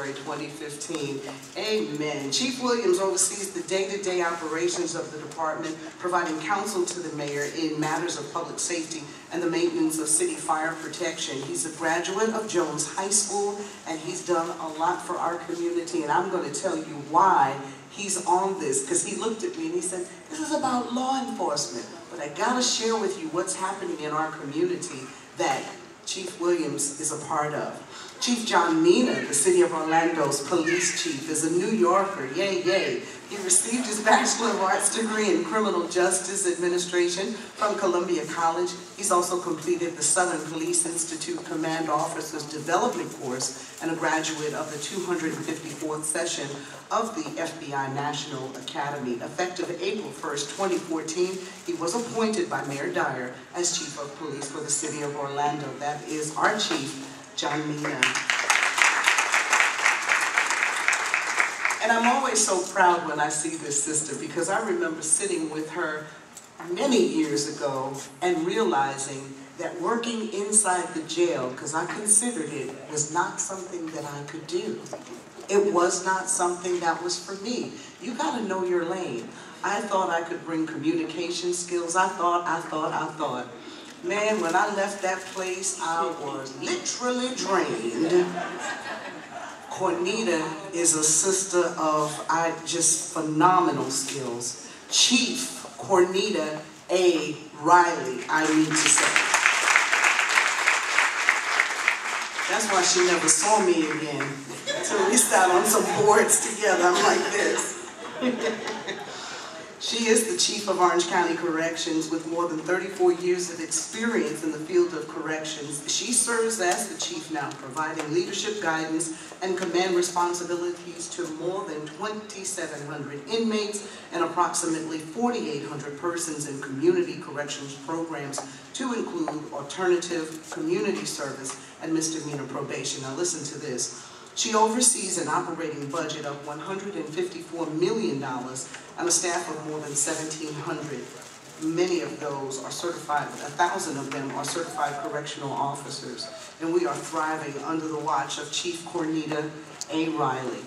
2015. Amen. Chief Williams oversees the day-to-day operations of the department, providing counsel to the mayor in matters of public safety and the maintenance of city fire protection. He's a graduate of Jones High School, and he's done a lot for our community, and I'm going to tell you why he's on this, because he looked at me and he said, this is about law enforcement, but I got to share with you what's happening in our community that Chief Williams is a part of. Chief John Mina, the City of Orlando's police chief, is a New Yorker, yay, yay. He received his Bachelor of Arts degree in Criminal Justice Administration from Columbia College. He's also completed the Southern Police Institute Command Officers Development Course and a graduate of the 254th session of the FBI National Academy. Effective April 1st, 2014, he was appointed by Mayor Dyer as Chief of Police for the City of Orlando. That is our Chief, John Mina. And I'm always so proud when I see this sister, because I remember sitting with her many years ago and realizing that working inside the jail, because I considered it, was not something that I could do. It was not something that was for me. You got to know your lane. I thought I could bring communication skills. I thought. Man, when I left that place, I was literally drained. Cornita is a sister of just phenomenal skills. Chief Cornita A. Riley, I need to say. That's why she never saw me again until we sat on some boards together. I'm like this. She is the Chief of Orange County Corrections with more than 34 years of experience in the field of corrections. She serves as the Chief now, providing leadership guidance and command responsibilities to more than 2,700 inmates and approximately 4,800 persons in community corrections programs, to include alternative community service and misdemeanor probation. Now listen to this. She oversees an operating budget of $154 million and a staff of more than 1,700. Many of those are certified, 1,000 of them are certified correctional officers. And we are thriving under the watch of Chief Cornita A. Riley.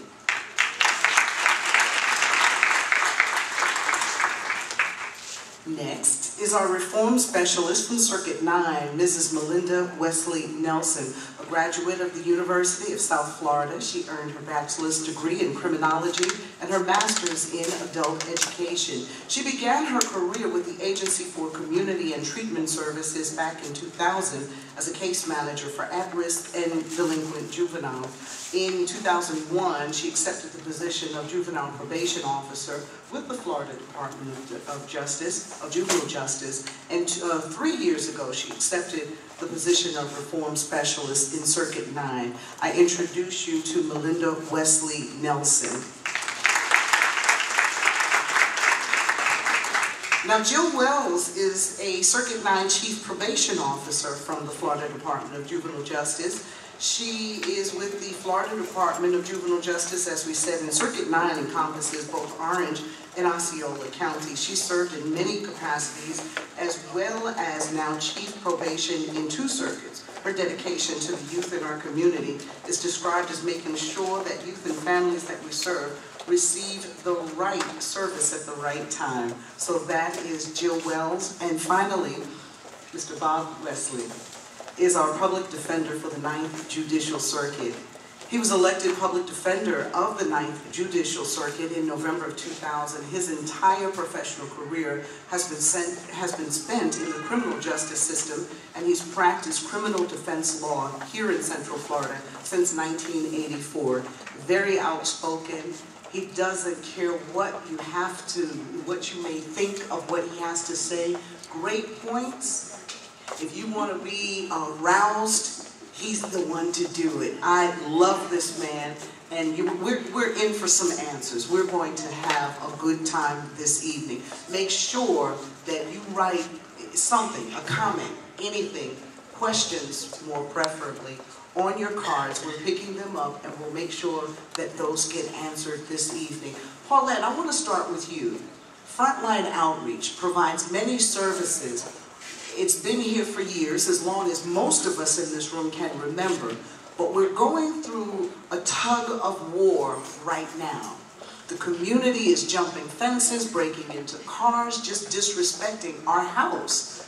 Next is our reform specialist from Circuit 9, Mrs. Melinda Wesley Nelson, a graduate of the University of South Florida. She earned her bachelor's degree in criminology and her master's in adult education. She began her career with the Agency for Community and Treatment Services back in 2000 as a case manager for at-risk and delinquent juvenile. In 2001, she accepted the position of juvenile probation officer with the Florida Department of Juvenile Justice, and 3 years ago she accepted the position of reform specialist in Circuit 9. I introduce you to Melinda Wesley Nelson. Now, Jill Wells is a Circuit 9 Chief Probation Officer from the Florida Department of Juvenile Justice. She is with the Florida Department of Juvenile Justice, as we said, and Circuit 9 encompasses both Orange and Osceola County. She served in many capacities, as well as now Chief Probation in 2 circuits. Her dedication to the youth in our community is described as making sure that youth and families that we serve receive the right service at the right time. So that is Jill Wells. And finally, Mr. Bob Wesley is our public defender for the 9th Judicial Circuit. He was elected public defender of the 9th Judicial Circuit in November of 2000. His entire professional career has been spent in the criminal justice system, and he's practiced criminal defense law here in Central Florida since 1984. Very outspoken. He doesn't care what you may think of what he has to say. Great points. If you want to be aroused, he's the one to do it. I love this man, and we're in for some answers. We're going to have a good time this evening. Make sure that you write something, a comment, anything, questions more preferably, on your cards. We're picking them up, and we'll make sure that those get answered this evening. Paulette, I want to start with you. Frontline Outreach provides many services. It's been here for years, as long as most of us in this room can remember. But we're going through a tug of war right now. The community is jumping fences, breaking into cars, just disrespecting our house.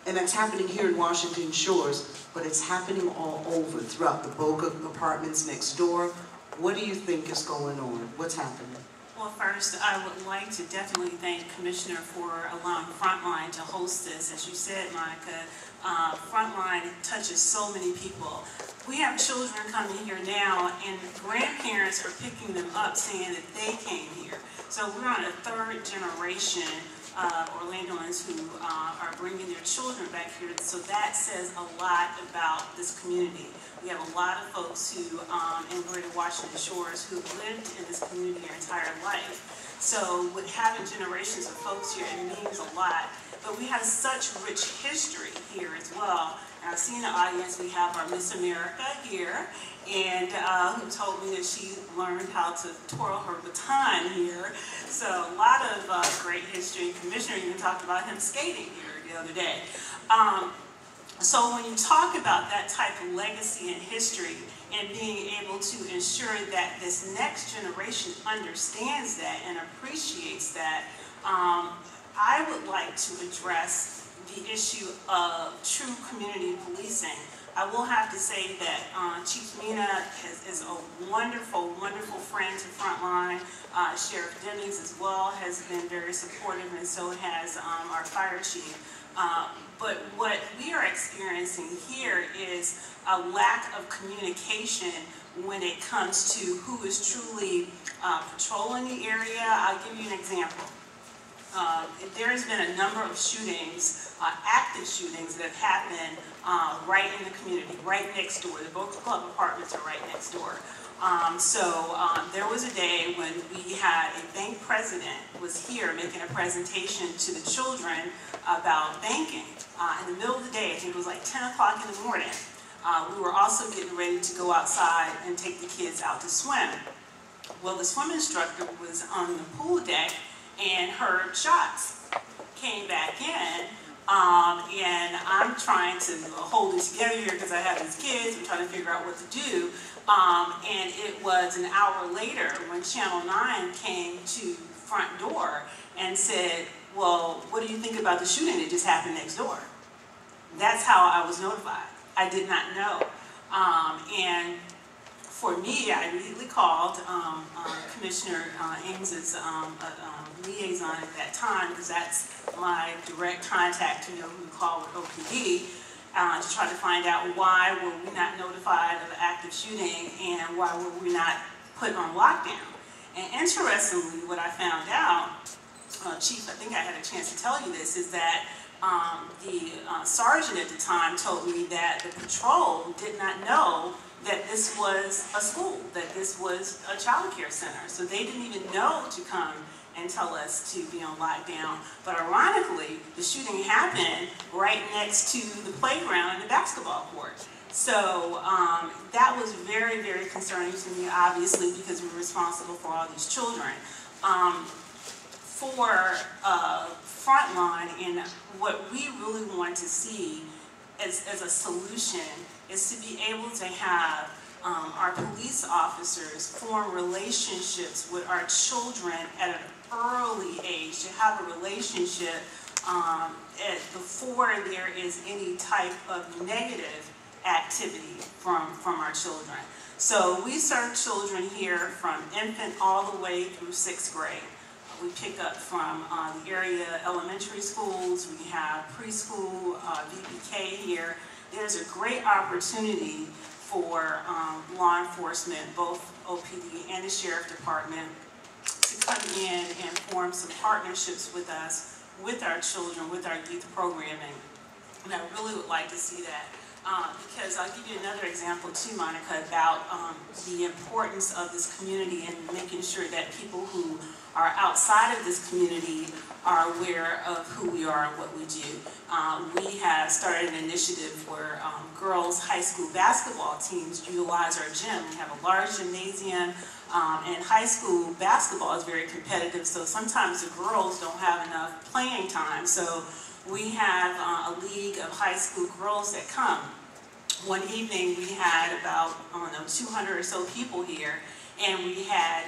And that's happening here in Washington Shores, but it's happening all over throughout the Boca apartments next door. What do you think is going on? What's happening? Well, first, I would like to definitely thank Commissioner for allowing Frontline to host this. As you said, Monica, Frontline touches so many people. We have children coming here now, and grandparents are picking them up saying that they came here. So we're on a third generation of Orlandoans who are bringing their children back here. So that says a lot about this community. We have a lot of folks who, in Greater Washington Shores, who've lived in this community their entire life. So with having generations of folks here, it means a lot. But we have such rich history here as well. And I see in the audience we have our Miss America here, and who told me that she learned how to twirl her baton here. So a lot of great history. Commissioner even talked about him skating here the other day. So when you talk about that type of legacy and history and being able to ensure that this next generation understands that and appreciates that, I would like to address the issue of true community policing. I will have to say that Chief Mina is a wonderful, wonderful friend to Frontline. Sheriff Dennings as well has been very supportive, and so has our fire chief. But what we are experiencing here is a lack of communication when it comes to who is truly patrolling the area. I'll give you an example. There has been a number of shootings, active shootings that have happened right in the community, right next door. The Boca Club apartments are right next door. There was a day when we had a bank president was here making a presentation to the children about banking. In the middle of the day, I think it was like 10 o'clock in the morning. We were also getting ready to go outside and take the kids out to swim. Well, the swim instructor was on the pool deck and heard shots, came back in, and I'm trying to hold it together here because I have these kids, I'm trying to figure out what to do, and it was an hour later when Channel 9 came to front door and said, well, what do you think about the shooting that just happened next door? That's how I was notified. I did not know. And for me, I immediately called Commissioner Ames's liaison at that time, because that's my direct contact to know who to call with OPD, to try to find out why were we not notified of an active shooting and why were we not put on lockdown. And interestingly, what I found out, Chief, I think I had a chance to tell you this, is that the sergeant at the time told me that the patrol did not know that this was a school, that this was a child care center. So they didn't even know to come and tell us to be on lockdown. But ironically, the shooting happened right next to the playground and the basketball court. So that was very, very concerning to me, obviously, because we're responsible for all these children. For Frontline, and what we really want to see as a solution is to be able to have our police officers form relationships with our children at an early age, to have a relationship before there is any type of negative activity from our children. So we serve children here from infant all the way through 6th grade. We pick up from the area elementary schools, we have preschool, VPK here. There's a great opportunity for law enforcement, both OPD and the Sheriff Department, to come in and form some partnerships with us, with our children, with our youth programming. And I really would like to see that. Because I'll give you another example too, Monica, about the importance of this community and making sure that people who are outside of this community are aware of who we are and what we do. We have started an initiative where girls' high school basketball teams utilize our gym. We have a large gymnasium, and high school basketball is very competitive, so sometimes the girls don't have enough playing time. So we have a league of high school girls that come. one evening we had about, I don't know, 200 or so people here, and we had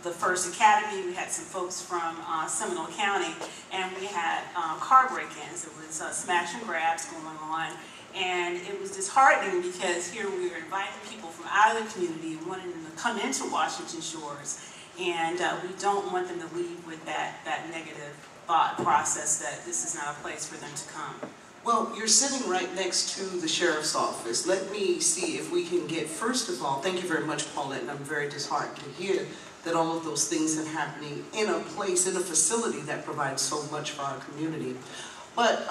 the First Academy, we had some folks from Seminole County, and we had car break-ins. It was smash and grabs going on, and it was disheartening because here we were inviting people from out of the community, wanting them to come into Washington Shores, and we don't want them to leave with that negative thought process that this is not a place for them to come. Well, you're sitting right next to the sheriff's office. Let me see if we can get, first of all, thank you very much, Paulette, and I'm very disheartened to hear that all of those things are happening in a place, in a facility that provides so much for our community. But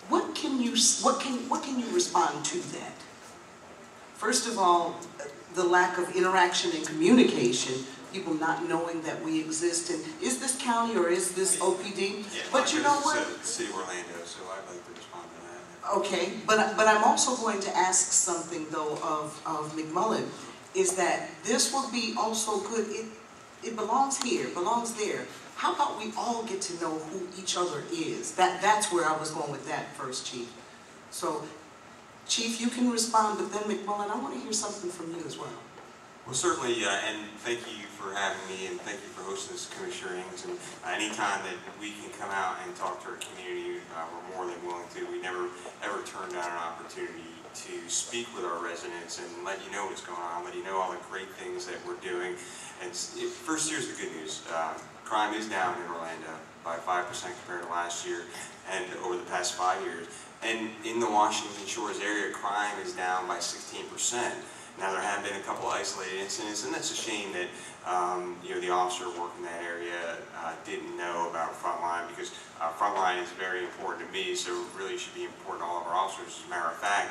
what can you respond to that? First of all, the lack of interaction and communication, people not knowing that we exist, and is this county or is this OPD? Yeah, but you know what? City of Orlando, so I'd like to respond to that. Okay, but I'm also going to ask something though of McMullen, is that this will be also good. It belongs here, belongs there. How about we all get to know who each other is? That's where I was going with that first, Chief. So, Chief, you can respond, but then McMullen, I want to hear something from you as well. Well, certainly, and thank you for having me, and thank you for hosting this commissioner hearings. And anytime that we can come out and talk to our community, we're more than willing to. We never ever turn down an opportunity to speak with our residents and let you know what's going on, let you know all the great things that we're doing. And first, here's the good news: crime is down in Orlando by 5% compared to last year, and over the past 5 years. And in the Washington Shores area, crime is down by 16%. Now, there have been a couple isolated incidents, and that's a shame that you know, the officer working in that area didn't know about Frontline, because Frontline is very important to me, so it really should be important to all of our officers. As a matter of fact,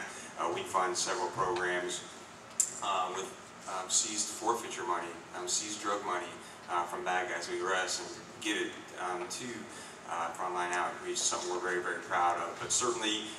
we fund several programs with seized forfeiture money, seized drug money from bad guys we arrest, and give it to Frontline Outreach, something we're very, very proud of. But certainly,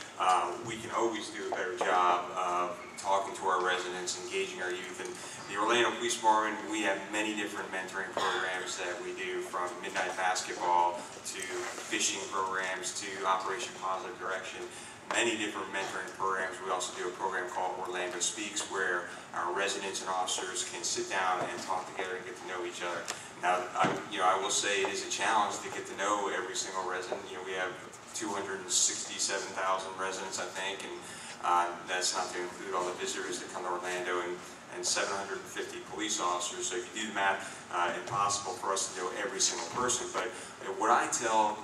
we can always do a better job of talking to our residents, engaging our youth. And the Orlando Police Department, we have many different mentoring programs that we do, from midnight basketball to fishing programs to Operation Positive Direction. Many different mentoring programs. We also do a program called Orlando Speaks, where our residents and officers can sit down and talk together and get to know each other. Now, I will say it is a challenge to get to know every single resident. You know, we have 267,000 residents, I think, and that's not to include all the visitors that come to Orlando, and 750 police officers. So if you do the math, impossible for us to know every single person. But what I tell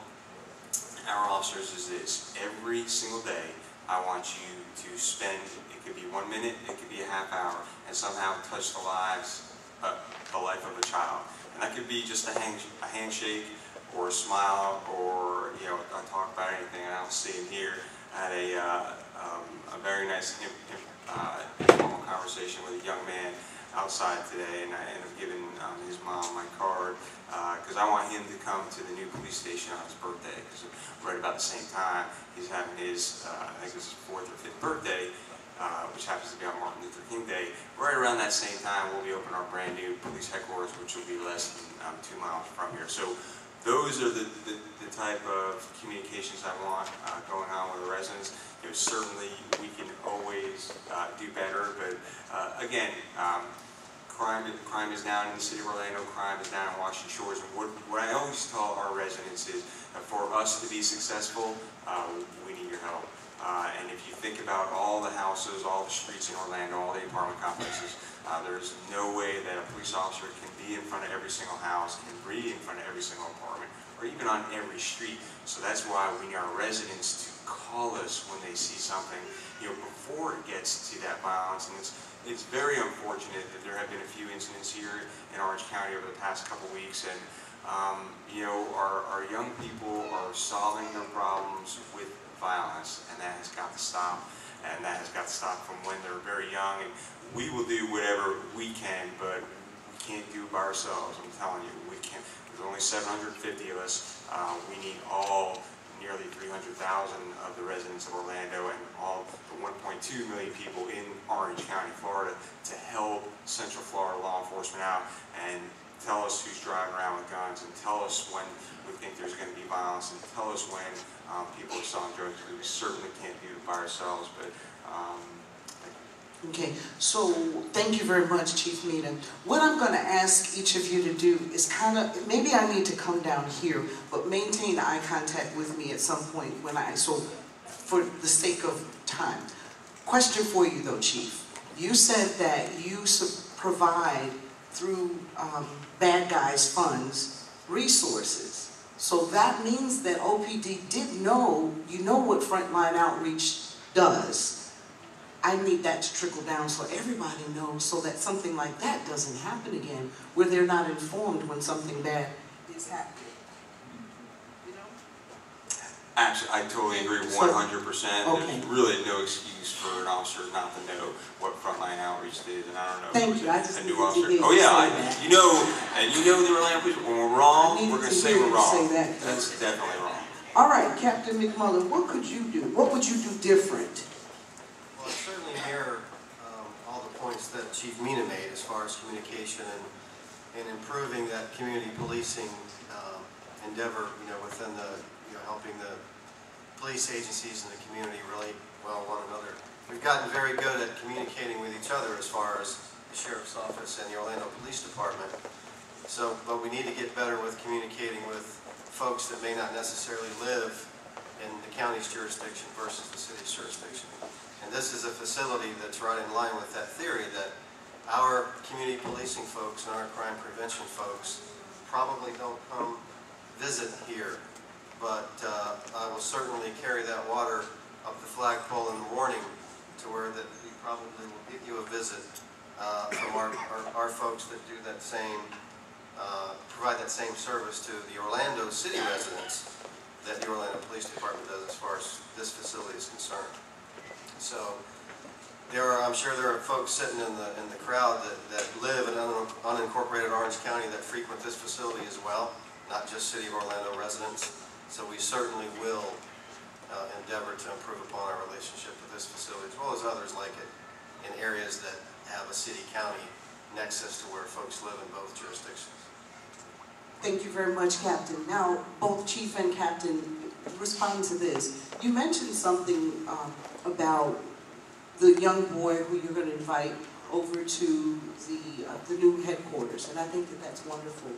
our officers is this: every single day, I want you to spend, it could be 1 minute, it could be a half hour, and somehow touch the life of a child. And that could be just a handshake, or a smile, or a talk about anything. And I'll see him here at a very nice informal conversation with a young man outside today, and I ended up giving his mom my card because I want him to come to the new police station on his birthday, because right about the same time he's having his, I think it's his 4th or 5th birthday, which happens to be on Martin Luther King Day. Right around that same time, we'll be opening our brand new police headquarters, which will be less than 2 miles from here. So those are the type of communications I want going on with the residents. Certainly we can always do better, but again, crime is down in the city of Orlando, crime is down in Washington Shores. And what I always tell our residents is that for us to be successful, we need your help. And if you think about all the houses, all the streets in Orlando, all the apartment complexes, there's no way that a police officer can be in front of every single house, can be in front of every single apartment, or even on every street. So that's why we need our residents to call us when they see something, before it gets to that violence. And it's very unfortunate that there have been a few incidents here in Orange County over the past couple weeks, and our young people are solving their problems with violence, and that has got to stop. And that has got to stop from when they're very young. And we will do whatever we can, but we can't do it by ourselves. I'm telling you, we can't. There's only 750 of us. We need all nearly 300,000 of the residents of Orlando and all the 1.2 million people in Orange County, Florida, to help Central Florida law enforcement out and tell us who's driving around with guns, and tell us when we think there's going to be violence, and tell us when people are selling drugs. We certainly can't do it by ourselves, but Okay, so thank you very much, Chief Meadon. What I'm going to ask each of you to do is kind of, maybe I need to come down here, but maintain eye contact with me at some point so for the sake of time. Question for you though, Chief. You said that you provide through bad guys' funds resources. So that means that OPD did know, you know what Frontline Outreach does. I need that to trickle down so everybody knows, so that something like that doesn't happen again, where they're not informed when something bad is happening. You know? Actually, I totally agree 100%. Okay. There's really no excuse for an officer not to know what Frontline Outreach did, and I don't know. Thank you. I just a new needed officer. to hear Oh you yeah, say that. you know, and you know the Orlando Police. When we're wrong, we're going to say we're wrong. Say that. That's definitely wrong. All right, Captain McMullen, what could you do? What would you do different? Well, I certainly mirror all the points that Chief Meadon made as far as communication and improving that community policing endeavor, within the, helping the police agencies and the community relate well one another. We've gotten very good at communicating with each other as far as the Sheriff's Office and the Orlando Police Department. So, but we need to get better with communicating with folks that may not necessarily live in the county's jurisdiction versus the city's jurisdiction. And this is a facility that's right in line with that theory that our community policing folks and our crime prevention folks probably don't come visit here. But I will certainly carry that water up the flagpole in the morning to where that we probably will get you a visit from our folks that do that same, provide that same service to the Orlando City residents that the Orlando Police Department does as far as this facility is concerned. So I'm sure there are folks sitting in the crowd that live in unincorporated Orange County that frequent this facility as well, not just City of Orlando residents. So we certainly will endeavor to improve upon our relationship with this facility, as well as others like it, in areas that have a city-county nexus to where folks live in both jurisdictions. Thank you very much, Captain. Now, both Chief and Captain, respond to this. You mentioned something about the young boy who you're going to invite over to the new headquarters, and I think that that's wonderful.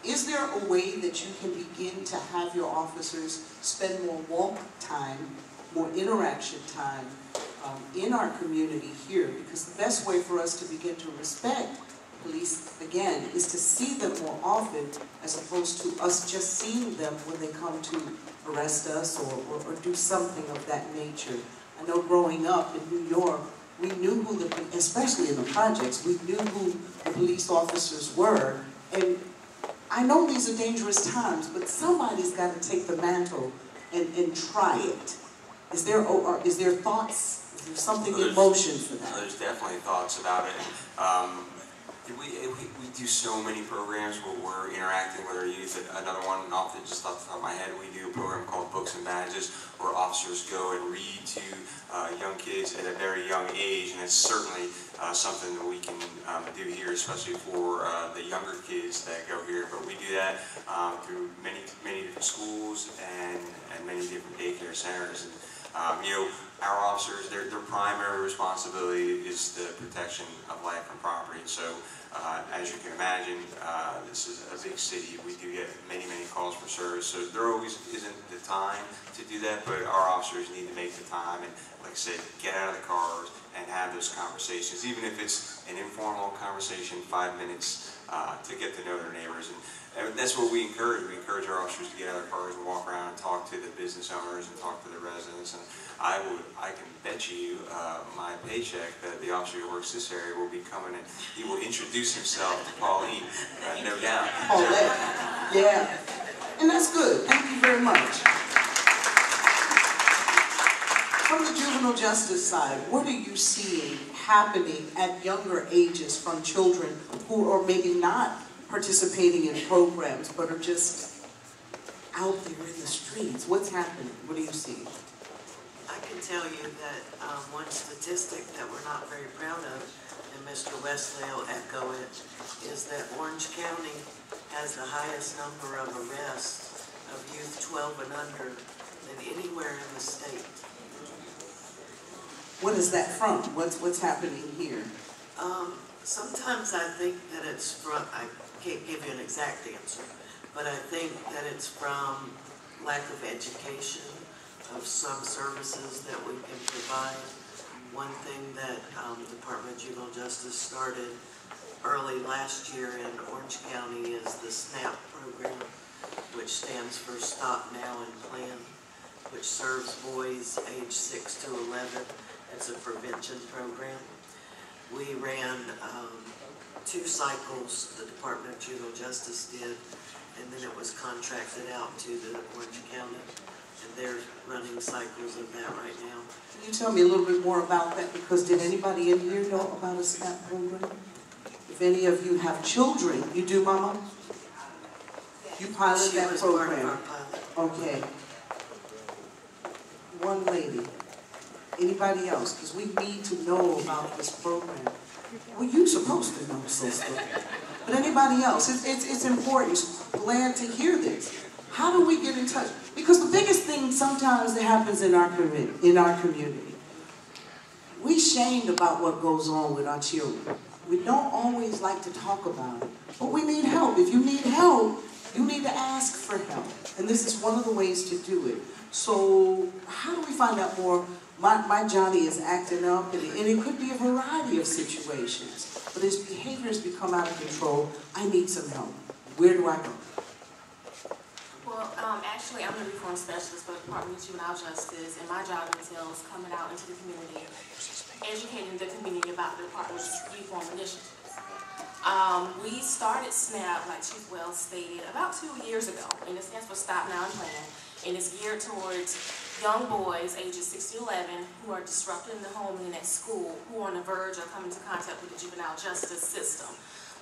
Is there a way that you can begin to have your officers spend more walk time, more interaction time in our community here? Because the best way for us to begin to respect police, again, is to see them more often as opposed to us just seeing them when they come to arrest us or do something of that nature. I know growing up in New York, we knew who especially in the projects, we knew who the police officers were. And I know these are dangerous times, but somebody's got to take the mantle and try it. Is there thoughts? Is there something in motion for that? There's definitely thoughts about it. We do so many programs where we're interacting with our youth. Another one, just off the top of my head, we do a program called Books and Badges, where officers go and read to young kids at a very young age, and it's certainly something that we can do here, especially for the younger kids that go here. But we do that through many different schools and many different daycare centers. And, our officers, their primary responsibility is the protection of life and property. So, as you can imagine, this is a big city. We do get many calls for service, so there always isn't the time to do that, but our officers need to make the time and, like I said, get out of the cars and have those conversations, even if it's an informal conversation, 5 minutes to get to know their neighbors. And that's what we encourage. We encourage our officers to get out of their cars and walk around and talk to the business owners and talk to the residents. And I can bet you my paycheck that the officer who works this area will be coming and he will introduce himself to Pauline, no doubt. Paulette, yeah. And that's good. Thank you very much. From the juvenile justice side, what are you seeing happening at younger ages from children who are maybe not participating in programs but are just out there in the streets? What's happening? What are you seeing? I can tell you that one statistic that we're not very proud of, and Mr. Wesley will echo it, is that Orange County has the highest number of arrests of youth 12 and under than anywhere in the state. What is that from? What's happening here? Sometimes I think that it's from, I can't give you an exact answer, but I think that it's from lack of education of some services that we can provide. One thing that the Department of Juvenile Justice started early last year in Orange County is the SNAP program, which stands for Stop Now and Plan, which serves boys age 6 to 11. It's a prevention program. We ran 2 cycles, the Department of Juvenile Justice did, and then it was contracted out to the Orange County, and they're running cycles of that right now. Can you tell me a little bit more about that? Because did anybody in here know about a SNAP program? If any of you have children, you do, Mama? You pilot that program? Part of our pilot. Okay. One lady. Anybody else? Because we need to know about this program. Well, you're supposed to know, sister. But anybody else? It's important. Glad to hear this. How do we get in touch? Because the biggest thing sometimes that happens in our community, we shamed about what goes on with our children. We don't always like to talk about it, but we need help. If you need help, you need to ask for help. And this is one of the ways to do it. So how do we find out more? My Johnny is acting up, and it could be a variety of situations. But his behavior has become out of control. I need some help. Where do I go? Well, actually, I'm the reform specialist for the Department of Juvenile Justice, and my job entails coming out into the community, educating the community about the Department's reform initiatives. We started SNAP, like Chief Wells stated, about 2 years ago, and it stands for Stop Now and Plan, and it's geared towards young boys ages 6 to 11 who are disrupting the home and at school, who are on the verge of coming into contact with the juvenile justice system.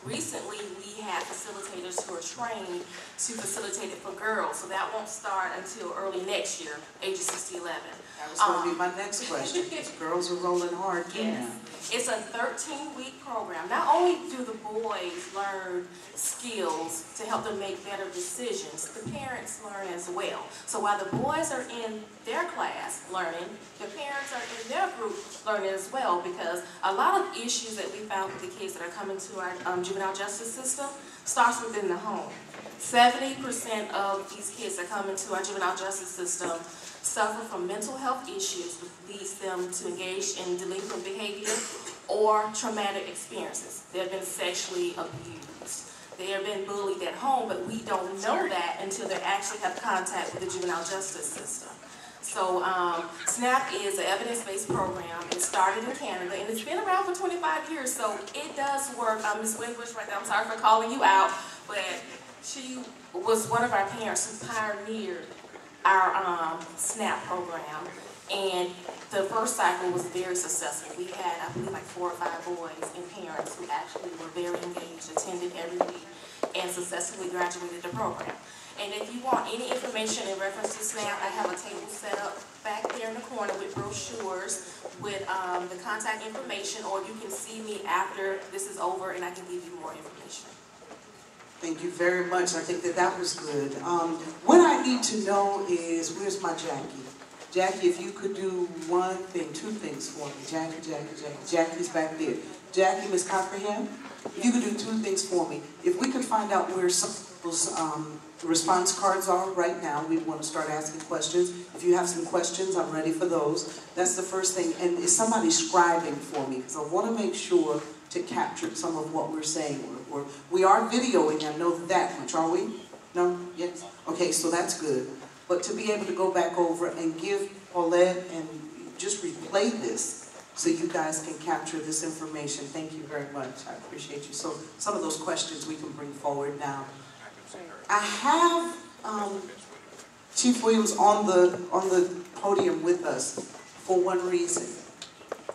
Recently, we had facilitators who are trained to facilitate it for girls, so that won't start until early next year, ages 6 to 11. That was going to be my next question, because girls are rolling hard too now. It's a 13-week program. Not only do the boys learn skills to help them make better decisions, the parents learn as well. So while the boys are in their class learning, the parents are in their group learning as well, because a lot of issues that we found with the kids that are coming to our juvenile justice system starts within the home. 70% of these kids that come into our juvenile justice system suffer from mental health issues, which leads them to engage in delinquent behavior or traumatic experiences. They have been sexually abused. They have been bullied at home, but we don't know that until they actually have contact with the juvenile justice system. So SNAP is an evidence-based program. It started in Canada, and it's been around for 25 years, so it does work. Ms. Winbush right there, I'm sorry for calling you out, but she was one of our parents who pioneered our SNAP program, and the first cycle was very successful. We had, I believe, like 4 or 5 boys and parents who actually were very engaged, attended every week, and successfully graduated the program. And if you want any information in reference to SNAP, I have a table set up back there in the corner with brochures with the contact information, or you can see me after this is over and I can give you more information. Thank you very much. I think that was good. What I need to know is, where's my Jackie? Jackie, if you could do 1 thing, 2 things for me. Jackie. Jackie's back there. Jackie, Ms. Copperhead, if you could do 2 things for me. If we could find out where some of those response cards are right now, we want to start asking questions. If you have some questions, I'm ready for those. That's the first thing. And is somebody scribing for me? Because I want to make sure to capture some of what we're saying. We are videoing, I know that much, are we? No? Yes? Okay, so that's good. But to be able to go back over and give Paulette and just replay this so you guys can capture this information. Thank you very much. I appreciate you. So some of those questions we can bring forward now. I have Chief Williams on the podium with us for one reason.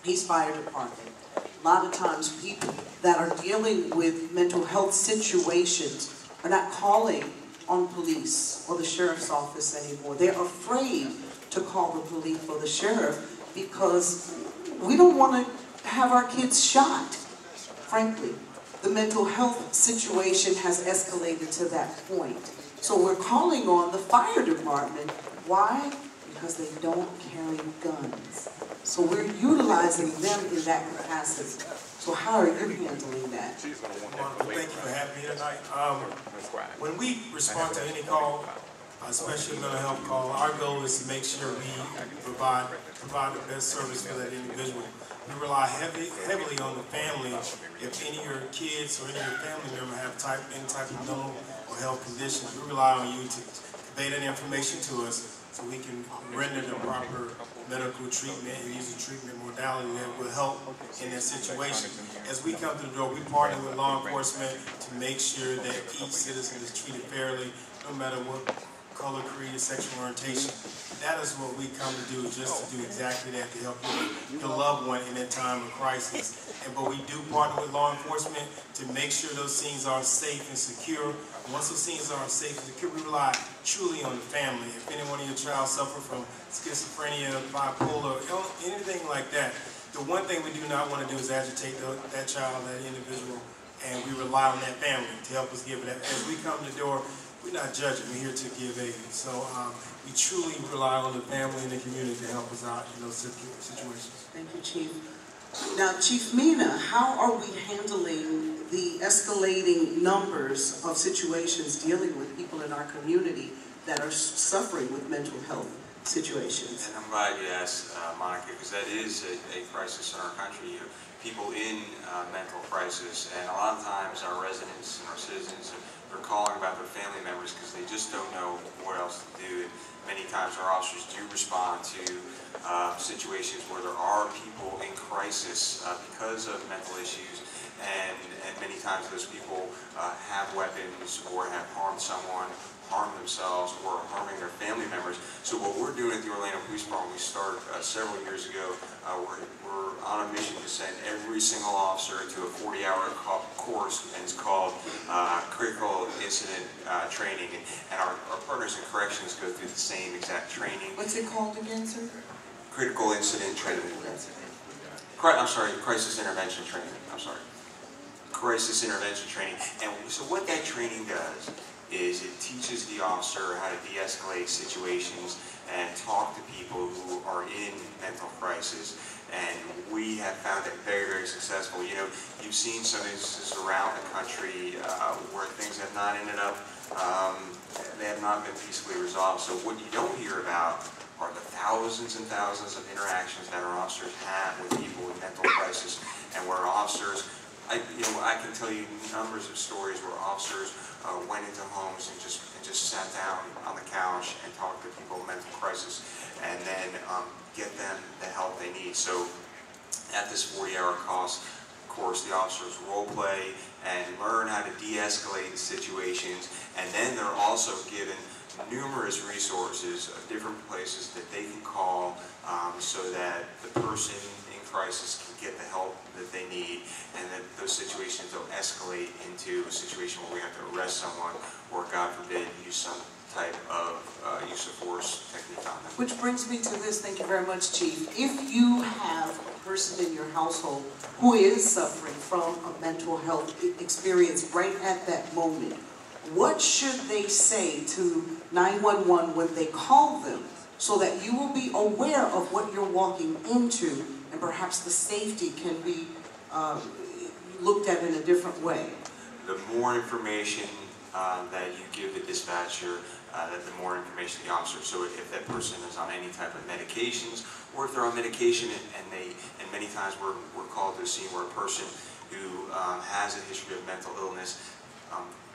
He's fire department. A lot of times people that are dealing with mental health situations are not calling on police or the sheriff's office anymore. They're afraid to call the police or the sheriff, because we don't want to have our kids shot, frankly. The mental health situation has escalated to that point. So we're calling on the fire department. Why? Because they don't carry guns. So we're utilizing them in that capacity. So how are you handling that? Thank you for having me tonight. When we respond to any call, especially a mental health call, our goal is to make sure we provide the best service for that individual. We rely heavily on the family. If any of your kids or any of your family member have any type of mental or health conditions, we rely on you to convey that information to us so we can render the proper medical treatment and use the treatment modality that will help in that situation. As we come to the door, we partner with law enforcement to make sure that each citizen is treated fairly, no matter what color, creed, sexual orientation. That is what we come to do, just to do exactly that, to help your loved one in that time of crisis. But we do partner with law enforcement to make sure those scenes are safe and secure. Once those scenes are safe and secure, we rely truly on the family. If any one of your child suffer from schizophrenia, bipolar, anything like that, the one thing we do not want to do is agitate that child, that individual, and we rely on that family to help us give it that. As we come to the door, we're not judging, we're here to give aid. So we truly rely on the family and the community to help us out in those situations. Thank you, Chief. Now, Chief Mina, how are we handling the escalating numbers of situations dealing with people in our community that are suffering with mental health situations? And I'm glad you asked, Monica, because that is a crisis in our country. People in mental crisis, and a lot of times our residents and our citizens are calling about their family members because they just don't know what else to do. And many times our officers do respond to situations where there are people in crisis because of mental issues, and many times those people have weapons or have harmed someone, harmed themselves, or harming their family members. So what we're doing at the Orlando Police Department, we started several years ago, we're on a mission to send every single officer to a 40-hour course, and it's called Critical Incident Training. And our partners in corrections go through the same exact training. What's it called again, sir? Critical Incident Training. I'm sorry, Crisis Intervention Training. I'm sorry. Crisis Intervention Training. And so what that training does is it teaches the officer how to de-escalate situations and talk to people who are in mental crisis. And we have found it very, very successful. You know, you've seen some instances around the country where things have not ended up, they have not been peacefully resolved. So what you don't hear about are the thousands and thousands of interactions that our officers have with people with mental crisis, and where officers, I can tell you numbers of stories where officers went into homes and just sat down on the couch and talked to people with mental crisis, and then get them the help they need. So at this 40-hour course, the officers role play and learn how to de-escalate situations, and then they're also given numerous resources of different places that they can call so that the person in crisis can get the help that they need, and that those situations don't escalate into a situation where we have to arrest someone or, God forbid, use some type of use of force technique on them. Which brings me to this, thank you very much, Chief. If you have a person in your household who is suffering from a mental health experience right at that moment, what should they say to 911 when they call them so that you will be aware of what you're walking into, and perhaps the safety can be looked at in a different way? The more information that you give the dispatcher, the more information the officer. So if that person is on any type of medications, or if they're on medication and many times we're called to a scene where a person who has a history of mental illness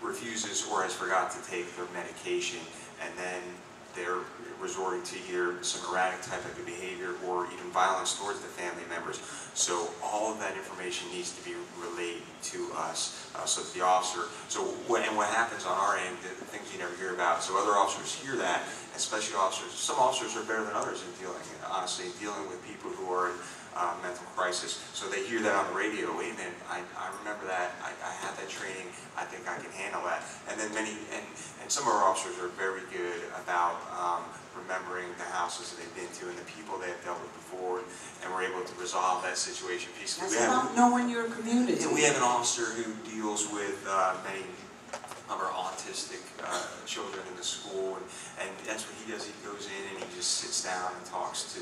refuses or has forgot to take their medication, and then they're resorting to either some erratic type of behavior or even violence towards the family members. So all of that information needs to be relayed to us, so that the officer, what happens on our end, the things you never hear about, so other officers hear that, especially officers, some officers are better than others in dealing with people who are in mental crisis. So they hear that on the radio, wait a minute, I remember that, I had that training, I think I can handle that. And then many And some of our officers are very good about remembering the houses that they've been to and the people they have dealt with before, and we're able to resolve that situation peacefully. That's about knowing your community. Yeah, we have an officer who deals with many of our autistic children in the school, and that's what he does. He goes in and he just sits down and talks to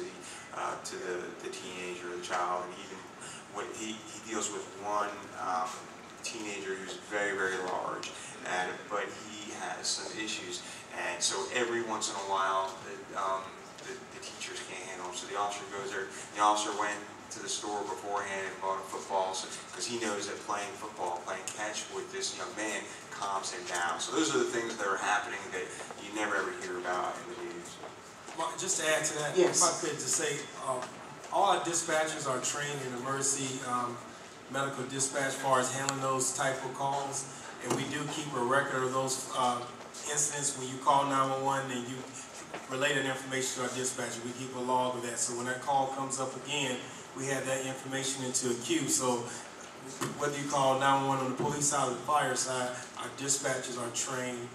the teenager or the child, and even when he deals with one teenager who's very, very large, but he has some issues, and so every once in a while the teachers can't handle him, so the officer goes there. The officer went to the store beforehand and bought a football because he knows that playing football, playing catch with this young man calms him down. So those are the things that are happening that you never ever hear about in the news. Just to add to that, yes. If I could just say, all our dispatchers are trained in emergency medical dispatch as far as handling those type of calls, and we do keep a record of those incidents when you call 911 and you relay that information to our dispatcher. We keep a log of that, so when that call comes up again, we have that information into a queue. So whether you call 911 on the police side or the fire side, our dispatchers are trained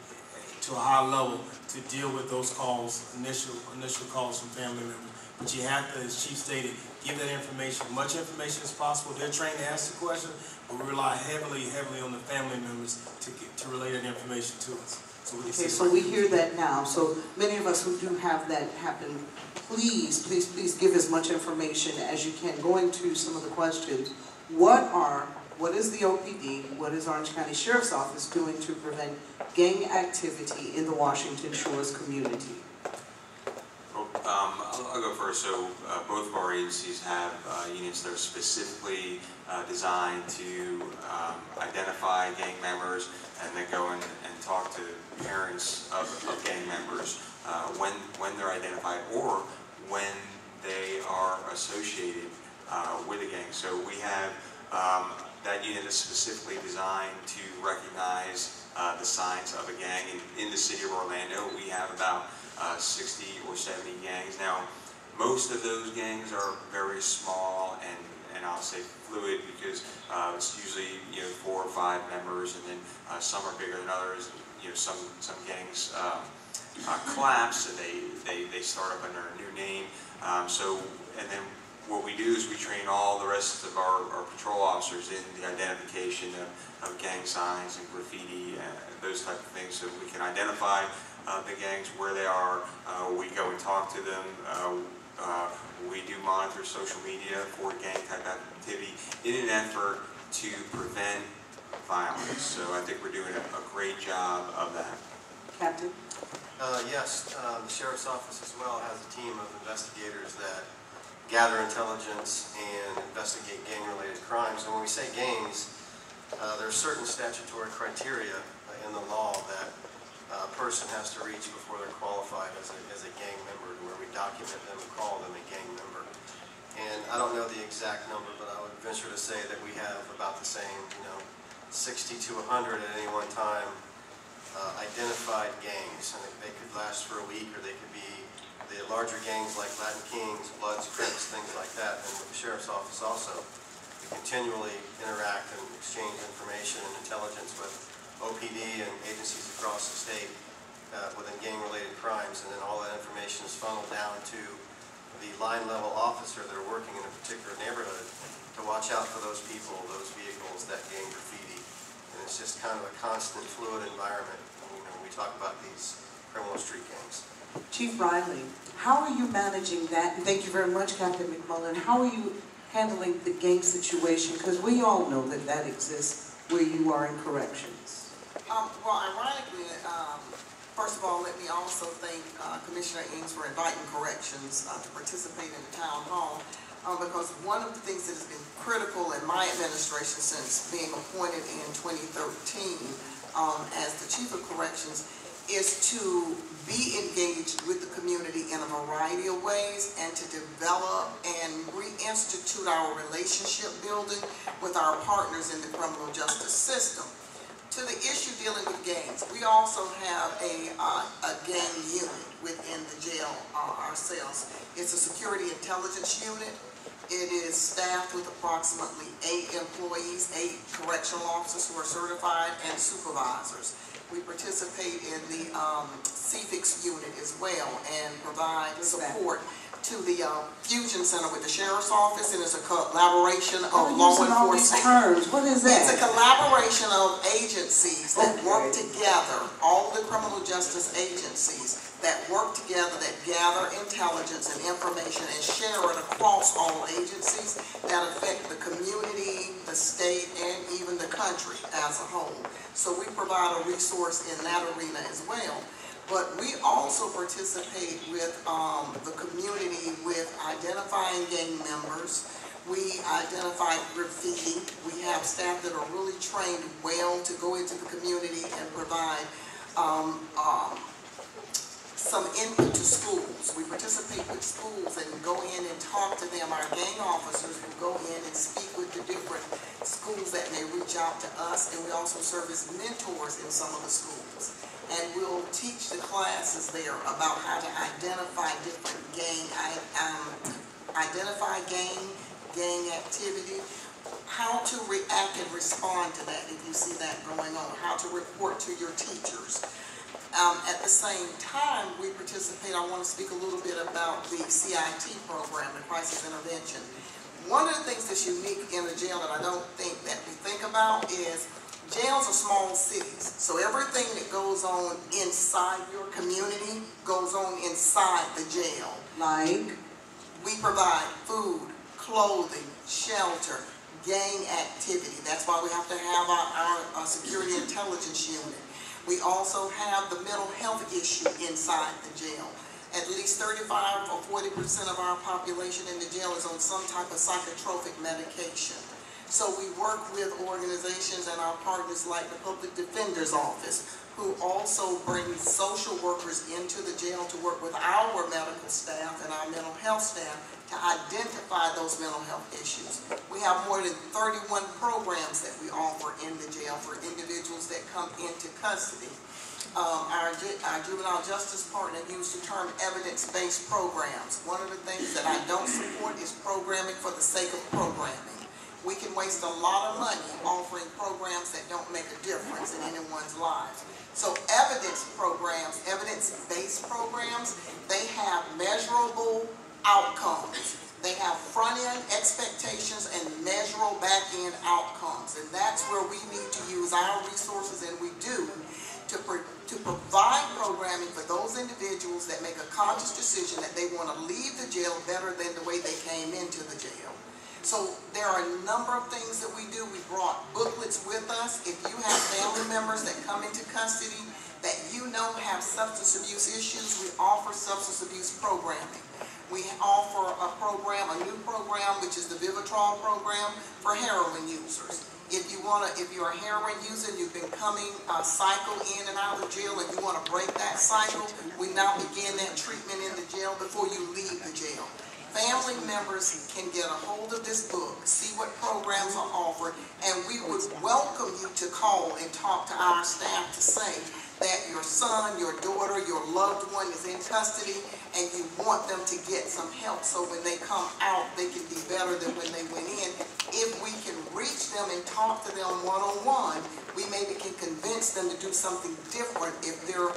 to a high level to deal with those calls, initial calls from family members. But you have to, as Chief stated, give that information, much information as possible. They're trained to ask the question, but we rely heavily on the family members to relay that information to us. So we can okay, so we hear that now. So many of us who do have that happen, please give as much information as you can. Going to some of the questions, what is the OPD, what is Orange County Sheriff's Office doing to prevent gang activity in the Washington Shores community? Well, I'll go first. So both of our agencies have units that are specifically designed to identify gang members and then go and talk to parents of gang members when they're identified or when they are associated with a gang. So we have that unit is specifically designed to recognize the signs of a gang. In the city of Orlando, we have about 60 or 70 gangs. Now, most of those gangs are very small and I'll say fluid because it's usually 4 or 5 members, and then some are bigger than others. Some gangs collapse and they start up under a new name. And then what we do is we train all the rest of our patrol officers in the identification of gang signs and graffiti and those type of things, so we can identify the gangs where they are. We go and talk to them. We do monitor social media for gang type activity in an effort to prevent violence. So I think we're doing a great job of that. Captain? Yes, the Sheriff's Office as well has a team of investigators that gather intelligence and investigate gang-related crimes. And when we say gangs, there are certain statutory criteria in the law that a person has to reach before they're qualified as a gang member, where we document them and call them a gang member. And I don't know the exact number, but I would venture to say that we have about the same, 60 to 100 at any one time identified gangs. And they could last for a week, or they could be the larger gangs like Latin Kings, Bloods, Crips, things like that. And with the Sheriff's Office also, we continually interact and exchange information and intelligence with OPD and agencies across the state within gang-related crimes, and then all that information is funneled down to the line-level officer that are working in a particular neighborhood to watch out for those people, those vehicles, that gang graffiti. And it's just kind of a constant, fluid environment when we talk about these criminal street gangs. Chief Riley, how are you managing that? And thank you very much, Captain McMullen. How are you handling the gang situation? Because we all know that that exists where you are in corrections. Well, ironically, first of all, let me also thank Commissioner Ings for inviting corrections to participate in the town hall, because one of the things that has been critical in my administration since being appointed in 2013 as the Chief of Corrections is to be engaged with the community in a variety of ways and to develop and reinstitute our relationship building with our partners in the criminal justice system. To the issue dealing with gangs, we also have a gang unit within the jail ourselves. It's a security intelligence unit. It is staffed with approximately 8 employees, 8 correctional officers who are certified, and supervisors. We participate in the CFIX unit as well and provide support to the Fusion Center with the Sheriff's Office, and it's a collaboration of law enforcement. What is that? It's a collaboration of agencies that work together, all the criminal justice agencies that work together, that gather intelligence and information and share it across all agencies that affect the community, the state, and even the country as a whole. So we provide a resource in that arena as well. But we also participate with the community with identifying gang members. We identify graffiti. We have staff that are really trained well to go into the community and provide some input to schools. We participate with schools and go in and talk to them. Our gang officers will go in and speak with the different schools that may reach out to us, and we also serve as mentors in some of the schools. And we'll teach the classes there about how to identify different gang activity, how to react and respond to that if you see that going on, how to report to your teachers. At the same time, we participate, I want to speak a little bit about the CIT program, the crisis intervention. One of the things that's unique in the jail that I don't think that we think about is jails are small cities, so everything that goes on inside your community goes on inside the jail. Like? We provide food, clothing, shelter, gang activity. That's why we have to have our security intelligence unit. We also have the mental health issue inside the jail. At least 35 or 40% of our population in the jail is on some type of psychotropic medication. So we work with organizations and our partners like the Public Defender's Office, who also bring social workers into the jail to work with our medical staff and our mental health staff to identify those mental health issues. We have more than 31 programs that we offer in the jail for individuals that come into custody. Our juvenile justice partner used the term evidence-based programs. One of the things that I don't support is programming for the sake of programming. We can waste a lot of money offering programs that don't make a difference in anyone's lives. So evidence programs, evidence-based programs, they have measurable outcomes. They have front-end expectations and measurable back-end outcomes. And that's where we need to use our resources, and we do, to provide programming for those individuals that make a conscious decision that they want to leave the jail better than the way they came into the jail. So there are a number of things that we do. We brought booklets with us. If you have family members that come into custody that you know have substance abuse issues, we offer substance abuse programming. We offer a new program, which is the Vivitrol program for heroin users. If you're a heroin user, you've been coming cycle in and out of jail, and you want to break that cycle, we now begin that treatment in the jail before you leave the jail. Family members can get a hold of this book, see what programs are offered, and we would welcome you to call and talk to our staff to say that your son, your daughter, your loved one is in custody and you want them to get some help so when they come out they can be better than when they went in. If we can reach them and talk to them one-on-one, we maybe can convince them to do something different if they're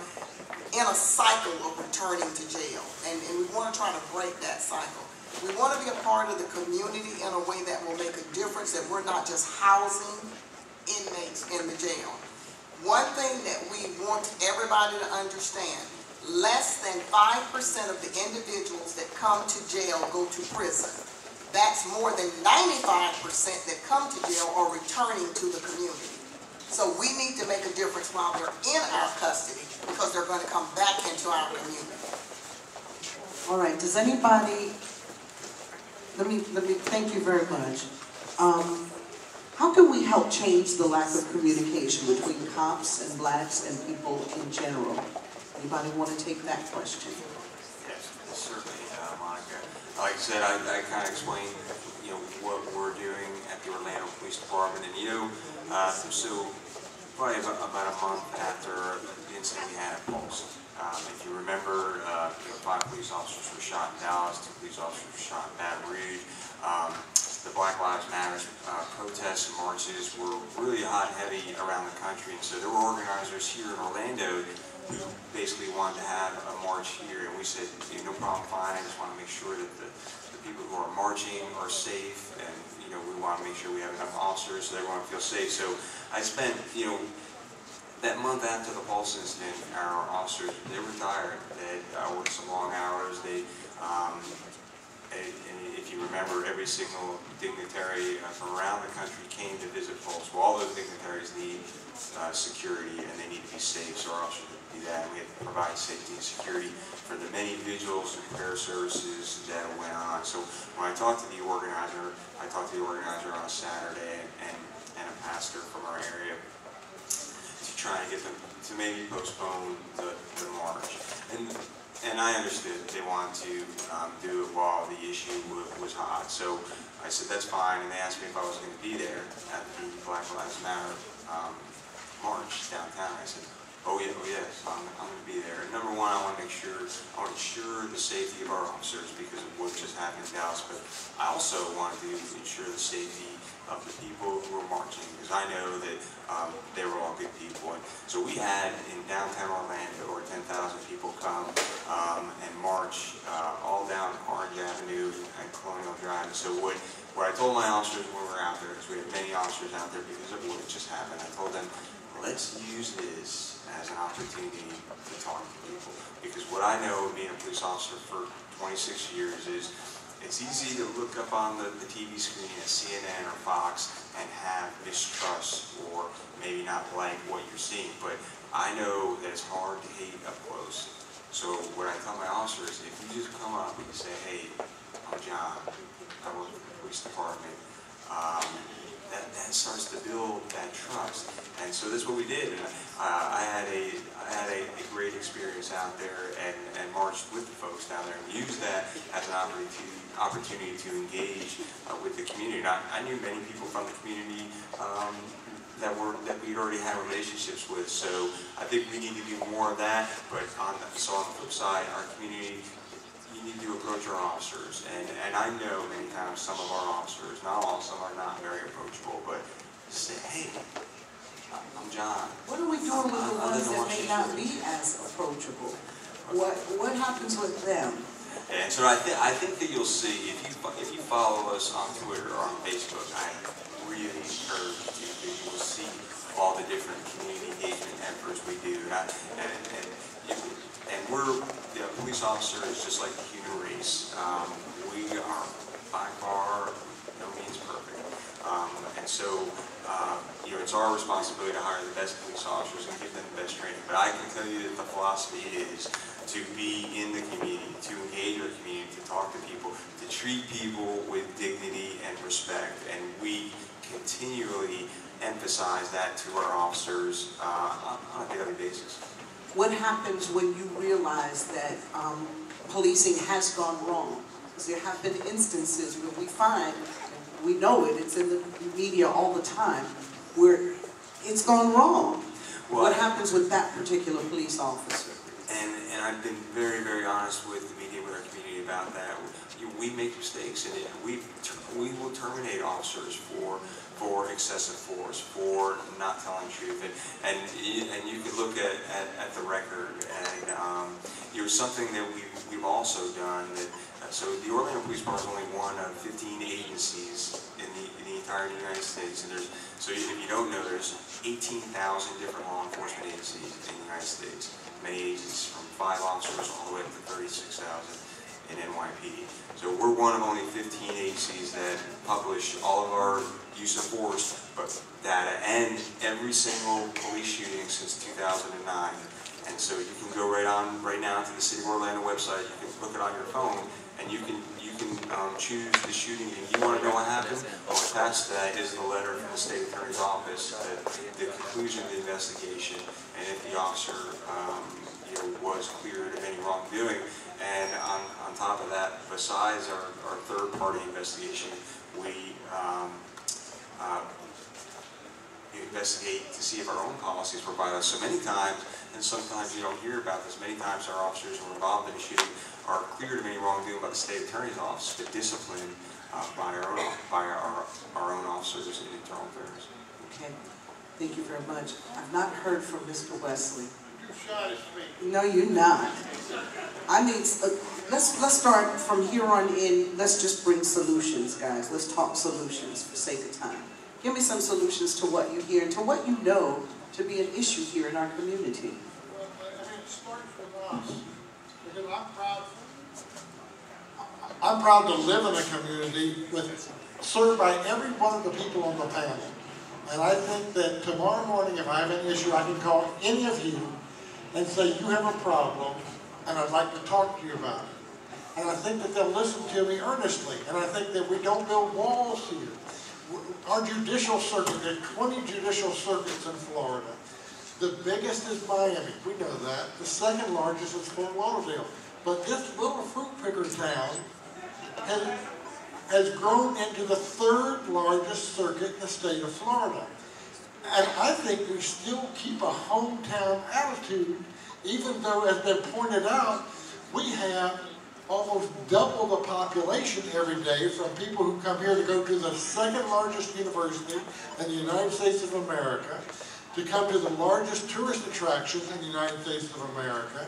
in a cycle of returning to jail, and we want to try to break that cycle. We want to be a part of the community in a way that will make a difference, that we're not just housing inmates in the jail. One thing that we want everybody to understand, less than 5% of the individuals that come to jail go to prison. That's more than 95% that come to jail are returning to the community. So we need to make a difference while they're in our custody, because they're going to come back into our community. All right, does anybody, let me thank you very much. How can we help change the lack of communication between cops and blacks and people in general? Anybody want to take that question? Yes, certainly, Monica. Like I said, I kind of explained, what we're doing at the Orlando Police Department, and so probably about a month after the incident we had at Pulse, If you remember, 5 police officers were shot in Dallas, 2 police officers were shot in Baton Rouge. The Black Lives Matter protests and marches were really hot and heavy around the country, and so there were organizers here in Orlando who basically wanted to have a march here, and we said, no problem, fine, I just want to make sure that the people who are marching are safe, and we want to make sure we have enough officers so everyone feels safe. So I spent, that month after the Pulse incident, our officers, they were tired. They worked some long hours. And if you remember, every single dignitary from around the country came to visit Pulse. Well, all those dignitaries need security, and they need to be safe, so our officers had to do that. We had to provide safety and security for the many vigils and prayer services that went on. So when I talked to the organizer on Saturday, and a pastor from our area, to try and get them to maybe postpone the march. And I understood that they wanted to do it while the issue was hot. So I said, that's fine, and they asked me if I was going to be there at the Black Lives Matter march downtown. I said, oh yes, I'm going to be there. Number one, I want to ensure the safety of our officers because of what just happened in Dallas, but I also wanted to ensure the safety of the people who were marching, because I know that they were all good people. And so we had in downtown Orlando over 10,000 people come and march all down Orange Avenue and Colonial Drive. And so what I told my officers when we were out there, because we had many officers out there because of what had just happened, I told them, let's use this as an opportunity to talk to people. Because what I know being a police officer for 26 years is it's easy to look up on the TV screen at CNN or Fox and have mistrust or maybe not like what you're seeing. But I know that it's hard to hate up close. So what I tell my officers, if you just come up and say, hey, I'm John, I work for the police department, that starts to build that trust. And so that's what we did. And I had a great experience out there and marched with the folks down there and used that as an opportunity to engage with the community. And I knew many people from the community that we'd already had relationships with. So I think we need to do more of that. But on the flip side, our community, you need to approach our officers. And I know many times some of our officers, not all, some are not very approachable, but say, hey, I'm John. What are we doing with the ones that may not be as approachable? What happens with them? And so I think that you'll see, if you follow us on Twitter or on Facebook, I really encourage you that you will see all the different community engagement efforts we do. And we're, police officers, just like the human race, we are by far no means perfect. And so, it's our responsibility to hire the best police officers and give them the best training. But I can tell you that the philosophy is to be in the community, to engage our community, to talk to people, to treat people with dignity and respect. And we continually emphasize that to our officers on a daily basis. What happens when you realize that policing has gone wrong? Because there have been instances where we know it's in the media all the time, where it's gone wrong. Well, what happens with that particular police officer? And I've been very, very honest with the media, with our community about that. We make mistakes, and we will terminate officers for excessive force, for not telling truth, and you can look at the record, and it was something that we've also done. So the Orlando Police Department is only one of 15 agencies in the entire United States, and so if you don't know, there's 18,000 different law enforcement agencies in the United States. Many agencies from 5 officers all the way up to 36,000 in NYPD. So we're one of only 15 agencies that publish all of our use of force data and every single police shooting since 2009. And so you can go right now to the City of Orlando website. You can look it on your phone, and you can choose the shooting. And you want to know what happened? Well, attached to that is the letter from the State Attorney's Office, the conclusion of the investigation, and if the officer was cleared of any wrongdoing. And on top of that, besides our third-party investigation, we investigate to see if our own policies provide us. So many times, and sometimes you don't hear about this, many times our officers who are involved in a shooting are cleared of any wrongdoing by the state attorney's office, but disciplined by our own officers in internal affairs. Okay, thank you very much. I've not heard from Mr. Wesley. You're shy to speak. No, you're not. I need, let's start from here on in. Let's just bring solutions, guys. Let's talk solutions for sake of time. Give me some solutions to what you hear and to what you know to be an issue here in our community. Well, I mean, it starts with us, because I'm proud to live in a community served by every one of the people on the panel. And I think that tomorrow morning, if I have an issue, I can call any of you and say, you have a problem, and I'd like to talk to you about it. And I think that they'll listen to me earnestly. And I think that we don't build walls here. Our judicial circuit, there are 20 judicial circuits in Florida. The biggest is Miami, we know that. The second largest is Fort Lauderdale. But this little fruit picker town has grown into the third largest circuit in the state of Florida. And I think we still keep a hometown attitude, even though, as been pointed out, we have almost double the population every day from people who come here to go to the second largest university in the United States of America, to come to the largest tourist attractions in the United States of America,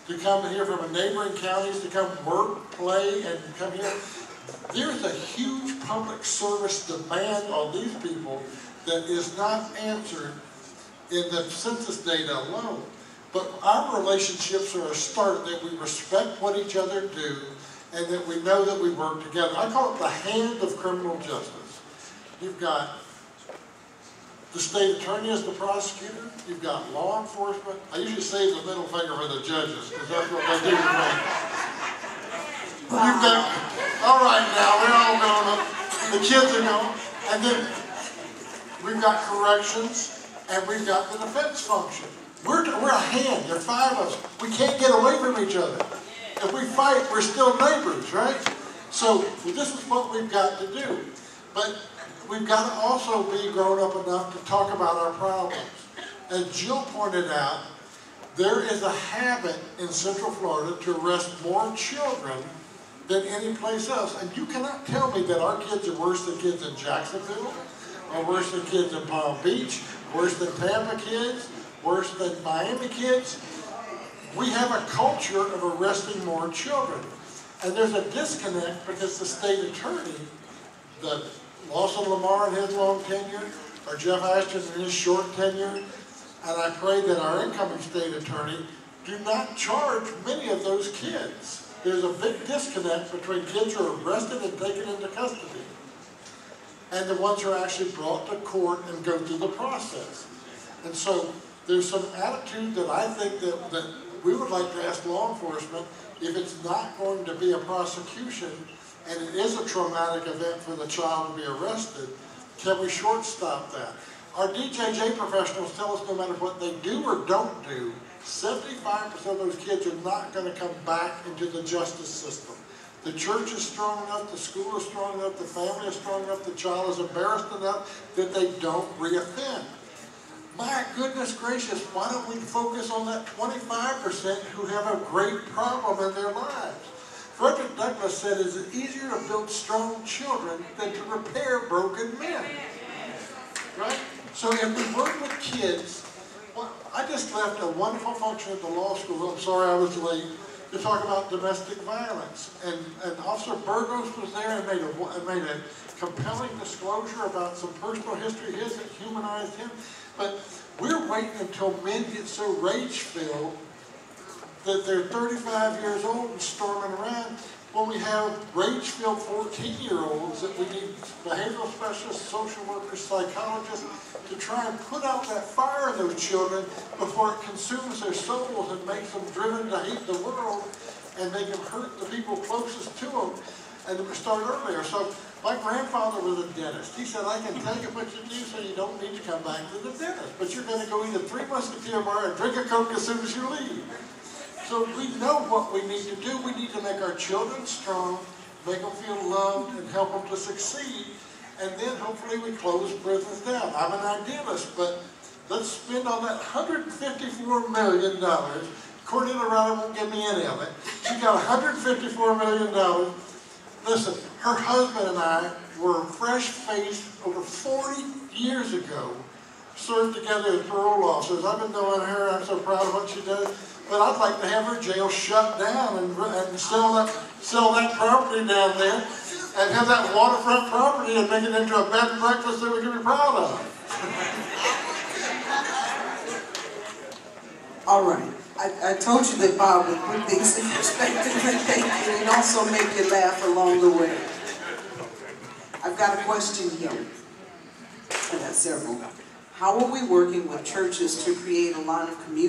to come here from neighboring counties, to come work, play, and come here. There's a huge public service demand on these people that is not answered in the census data alone. But our relationships are a start that we respect what each other do and that we know that we work together. I call it the hand of criminal justice. You've got the state attorney as the prosecutor. You've got law enforcement. I usually save the middle finger for the judges because that's what they do to me. You've got, all right now, we're all going up. The kids are going. And then we've got corrections and we've got the defense function. We're a hand. There are 5 of us. We can't get away from each other. If we fight, we're still neighbors, right? So this is what we've got to do. But we've got to also be grown up enough to talk about our problems. As Jill pointed out, there is a habit in Central Florida to arrest more children than any place else. And you cannot tell me that our kids are worse than kids in Jacksonville, or worse than kids in Palm Beach, worse than Tampa kids, worse than Miami kids. We have a culture of arresting more children. And there's a disconnect because the state attorney, the Lawson Lamar in his long tenure, or Jeff Ashton in his short tenure, and I pray that our incoming state attorney do not charge many of those kids. There's a big disconnect between kids who are arrested and taken into custody and the ones who are actually brought to court and go through the process. And so there's some attitude that I think that we would like to ask law enforcement, if it's not going to be a prosecution and it is a traumatic event for the child to be arrested, can we shortstop that? Our DJJ professionals tell us no matter what they do or don't do, 75% of those kids are not going to come back into the justice system. The church is strong enough, the school is strong enough, the family is strong enough, the child is embarrassed enough that they don't reoffend. My goodness gracious, why don't we focus on that 25% who have a great problem in their lives? Frederick Douglass said, it's easier to build strong children than to repair broken men. Right? So if we work with kids, well, I just left a wonderful function at the law school, I'm sorry I was late, to talk about domestic violence. And Officer Burgos was there and made a compelling disclosure about some personal history of his that humanized him. But we're waiting until men get so rage-filled that they're 35 years old and storming around when we have rage-filled 14-year-olds that we need behavioral specialists, social workers, psychologists to try and put out that fire in those children before it consumes their souls and makes them driven to hate the world and make them hurt the people closest to them. And we start earlier. So my grandfather was a dentist. He said, I can tell you what you do so you don't need to come back to the dentist. But you're going to go eat a Three Musketeer bar and drink a Coke as soon as you leave. So we know what we need to do. We need to make our children strong, make them feel loved, and help them to succeed. and then hopefully we close prisons down. I'm an idealist, but let's spend on that $154 million. Cordelia Riley won't give me any of it. She got $154 million. Listen, her husband and I were fresh-faced over 40 years ago, served together as parole officers. I've been knowing her, I'm so proud of what she does. But I'd like to have her jail shut down and sell that property down there and have that waterfront property and make it into a bed and breakfast that we can be proud of. All right. I told you that Bob would put things in perspective and thank you, and also make you laugh along the way. I've got a question here. I got several. How are we working with churches to create a line of community